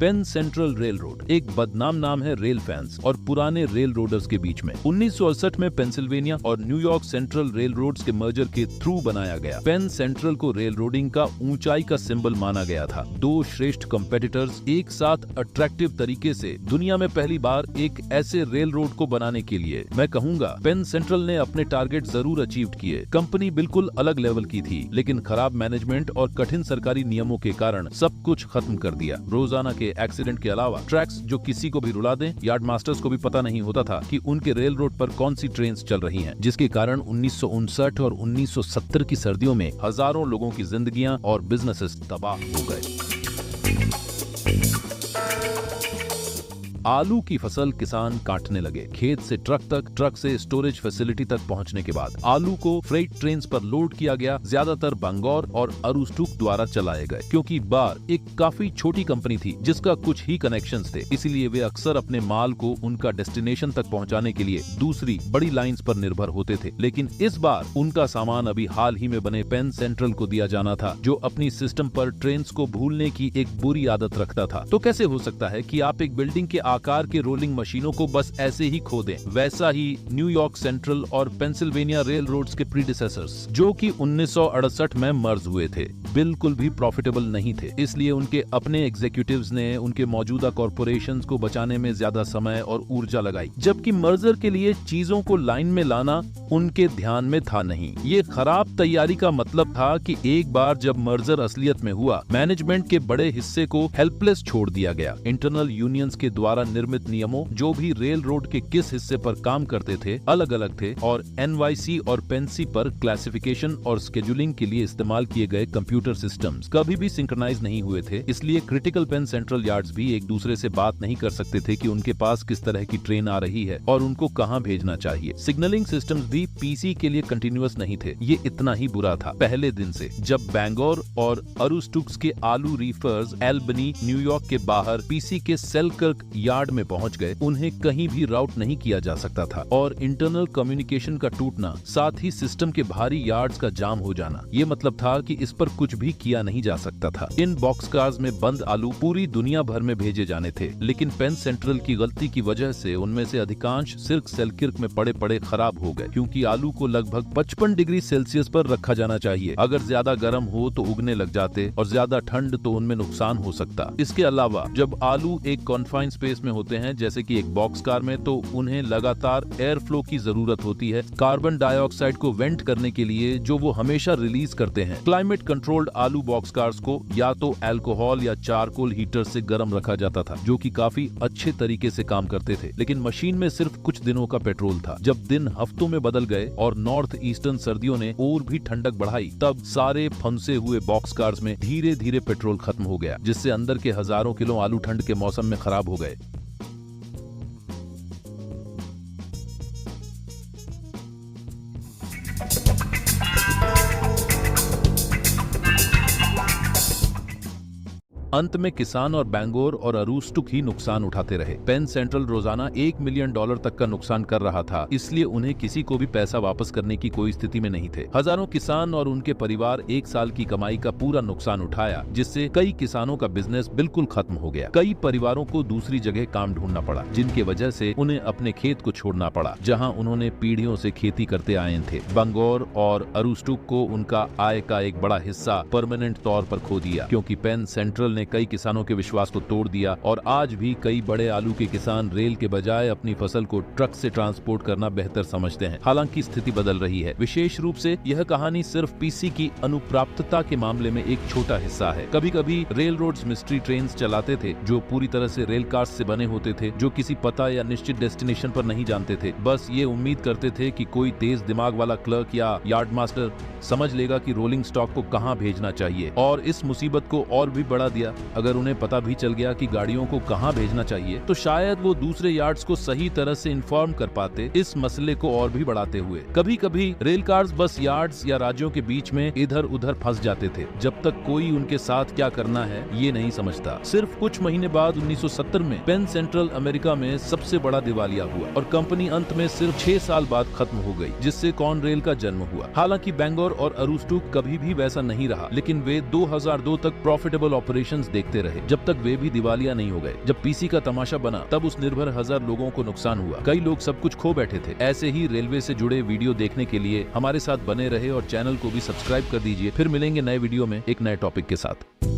Pen central rail road एक बदनाम नाम है रेल फैंस और पुराने रेल रोडर्स के बीच में। 1968 में पेंसिल्वेनिया और न्यूयॉर्क सेंट्रल रेल रोड्स के मर्जर के थ्रू बनाया गया। पेन सेंट्रल को रेल रोडिंग का ऊंचाई का सिंबल माना गया था। दो श्रेष्ठ कंपेटिटर्स एक साथ अट्रैक्टिव तरीके से दुनिया में पहली बार एक ऐसे रेल रोड को बनाने के लिए मैं कहूंगा पेन सेंट्रल ने अपने टारगेट जरूर अचीव किए। कंपनी बिल्कुल अलग लेवल की थी, लेकिन खराब मैनेजमेंट और कठिन सरकारी नियमों के कारण सब कुछ खत्म कर दिया। रोजाना के एक्सीडेंट के अलावा ट्रैक्स जो किसी को भी रुला दें, यार्ड मास्टर्स को भी पता नहीं होता था कि उनके रेल रोड पर कौन सी ट्रेन चल रही हैं, जिसके कारण 1959 और 1970 की सर्दियों में हजारों लोगों की जिंदगियां और बिजनेसेस तबाह हो गए। आलू की फसल किसान काटने लगे। खेत से ट्रक तक, ट्रक से स्टोरेज फैसिलिटी तक पहुंचने के बाद आलू को फ्रेट ट्रेन्स पर लोड किया गया। ज्यादातर बंगौर और अरुस्टुक द्वारा चलाए गए। क्योंकि बार एक काफी छोटी कंपनी थी जिसका कुछ ही कनेक्शंस थे, इसलिए वे अक्सर अपने माल को उनका डेस्टिनेशन तक पहुंचाने के लिए दूसरी बड़ी लाइंस पर निर्भर होते थे। लेकिन इस बार उनका सामान अभी हाल ही में बने पेन सेंट्रल को दिया जाना था, जो अपनी सिस्टम पर ट्रेन्स को भूलने की एक बुरी आदत रखता था। तो कैसे हो सकता है कि आप एक बिल्डिंग के आकार के रोलिंग मशीनों को बस ऐसे ही खो दें? वैसा ही न्यूयॉर्क सेंट्रल और पेंसिल्वेनिया रेल रोड्स के प्रीडिसेसर्स, जो कि 1968 में मर्ज हुए थे, बिल्कुल भी प्रॉफिटेबल नहीं थे। इसलिए उनके अपने एग्जीक्यूटिव्स ने उनके मौजूदा कॉर्पोरेशंस को बचाने में ज्यादा समय और ऊर्जा लगाई, जबकि मर्जर के लिए चीजों को लाइन में लाना उनके ध्यान में था नहीं। ये खराब तैयारी का मतलब था कि एक बार जब मर्जर असलियत में हुआ, मैनेजमेंट के बड़े हिस्से को हेल्पलेस छोड़ दिया गया। इंटरनल यूनियंस के द्वारा निर्मित नियमों जो भी रेल रोड के किस हिस्से पर काम करते थे अलग अलग थे, और एनवाईसी और पेंसी पर क्लासिफिकेशन और स्केड्यूलिंग के लिए इस्तेमाल किए गए कंप्यूटर सिस्टम्स कभी भी सिंक्रोनाइज नहीं हुए थे। इसलिए क्रिटिकल पेन सेंट्रल यार्ड्स भी एक दूसरे से बात नहीं कर सकते थे कि उनके पास किस तरह की ट्रेन आ रही है और उनको कहां भेजना चाहिए। सिग्नलिंग सिस्टम्स भी पीसी के लिए कंटिन्यूअस नहीं थे। ये इतना ही बुरा था पहले दिन से, जब बैंगोर और अरुस्टुक्स के आलू रीफर्स एल्बनी न्यूयॉर्क के बाहर पीसी के सेलकर्क यार्ड में पहुंच गए, उन्हें कहीं भी राउट नहीं किया जा सकता था। और इंटरनल कम्युनिकेशन का टूटना, साथ ही सिस्टम के भारी यार्ड्स का जाम हो जाना, ये मतलब था कि इस पर कुछ भी किया नहीं जा सकता था। इन बॉक्स कार्स में बंद आलू पूरी दुनिया भर में भेजे जाने थे, लेकिन पेन सेंट्रल की गलती की वजह से उनमें से अधिकांश सिर्फ सेलकिर्क में पड़े पड़े खराब हो गए, क्योंकि आलू को लगभग 55 डिग्री सेल्सियस पर रखा जाना चाहिए। अगर ज्यादा गर्म हो तो उगने लग जाते और ज्यादा ठंड तो उनमें नुकसान हो सकता। इसके अलावा जब आलू एक कॉन्फाइंड स्पेस में होते हैं, जैसे कि एक बॉक्स कार में, तो उन्हें लगातार एयर फ्लो की जरूरत होती है कार्बन डाइऑक्साइड को वेंट करने के लिए, जो वो हमेशा रिलीज करते हैं। क्लाइमेट कंट्रोल्ड आलू बॉक्स कार्स को या तो अल्कोहल या चारकोल हीटर से गर्म रखा जाता था, जो कि काफी अच्छे तरीके से काम करते थे। लेकिन मशीन में सिर्फ कुछ दिनों का पेट्रोल था। जब दिन हफ्तों में बदल गए और नॉर्थ ईस्टर्न सर्दियों ने और भी ठंडक बढ़ाई, तब सारे फंसे हुए बॉक्स कार्स में धीरे धीरे पेट्रोल खत्म हो गया, जिससे अंदर के हजारों किलो आलू ठंड के मौसम में खराब हो गए। अंत में किसान और बैंगोर और अरुस्टुक ही नुकसान उठाते रहे। पेन सेंट्रल रोजाना $1 मिलियन तक का नुकसान कर रहा था, इसलिए उन्हें किसी को भी पैसा वापस करने की कोई स्थिति में नहीं थे। हजारों किसान और उनके परिवार एक साल की कमाई का पूरा नुकसान उठाया, जिससे कई किसानों का बिजनेस बिल्कुल खत्म हो गया। कई परिवारों को दूसरी जगह काम ढूंढना पड़ा, जिनकी वजह से उन्हें अपने खेत को छोड़ना पड़ा, जहाँ उन्होंने पीढ़ियों से खेती करते आए थे। बैंगोर और अरुस्टुक को उनका आय का एक बड़ा हिस्सा परमानेंट तौर पर खो दिया, क्योंकि पेन सेंट्रल ने कई किसानों के विश्वास को तोड़ दिया। और आज भी कई बड़े आलू के किसान रेल के बजाय अपनी फसल को ट्रक से ट्रांसपोर्ट करना बेहतर समझते हैं। हालांकि स्थिति बदल रही है। विशेष रूप से यह कहानी सिर्फ पीसी की अनुप्राप्तता के मामले में एक छोटा हिस्सा है। कभी कभी रेल रोड्स मिस्ट्री ट्रेन चलाते थे, जो पूरी तरह से रेल कार्स से बने होते थे, जो किसी पता या निश्चित डेस्टिनेशन पर नहीं जानते थे। बस ये उम्मीद करते थे कि कोई तेज दिमाग वाला क्लर्क या यार्ड मास्टर समझ लेगा कि रोलिंग स्टॉक को कहां भेजना चाहिए। और इस मुसीबत को और भी बढ़ा दिया, अगर उन्हें पता भी चल गया कि गाड़ियों को कहां भेजना चाहिए, तो शायद वो दूसरे यार्ड्स को सही तरह से इन्फॉर्म कर पाते। इस मसले को और भी बढ़ाते हुए कभी कभी रेल कार्स बस यार्ड्स या राज्यों के बीच में इधर उधर फंस जाते थे, जब तक कोई उनके साथ क्या करना है ये नहीं समझता। सिर्फ कुछ महीने बाद 1970 में पेन सेंट्रल अमेरिका में सबसे बड़ा दिवालिया हुआ और कंपनी अंत में सिर्फ 6 साल बाद खत्म हो गई, जिससे कॉनरेल का जन्म हुआ। हालांकि बैंगोर और अरुस्टुक कभी भी वैसा नहीं रहा, लेकिन वे 2002 तक प्रॉफिटेबल ऑपरेशंस स्टेशंस देखते रहे जब तक वे भी दिवालिया नहीं हो गए। जब पीसी का तमाशा बना तब उस निर्भर 1000 लोगों को नुकसान हुआ। कई लोग सब कुछ खो बैठे थे। ऐसे ही रेलवे से जुड़े वीडियो देखने के लिए हमारे साथ बने रहे और चैनल को भी सब्सक्राइब कर दीजिए। फिर मिलेंगे नए वीडियो में एक नए टॉपिक के साथ।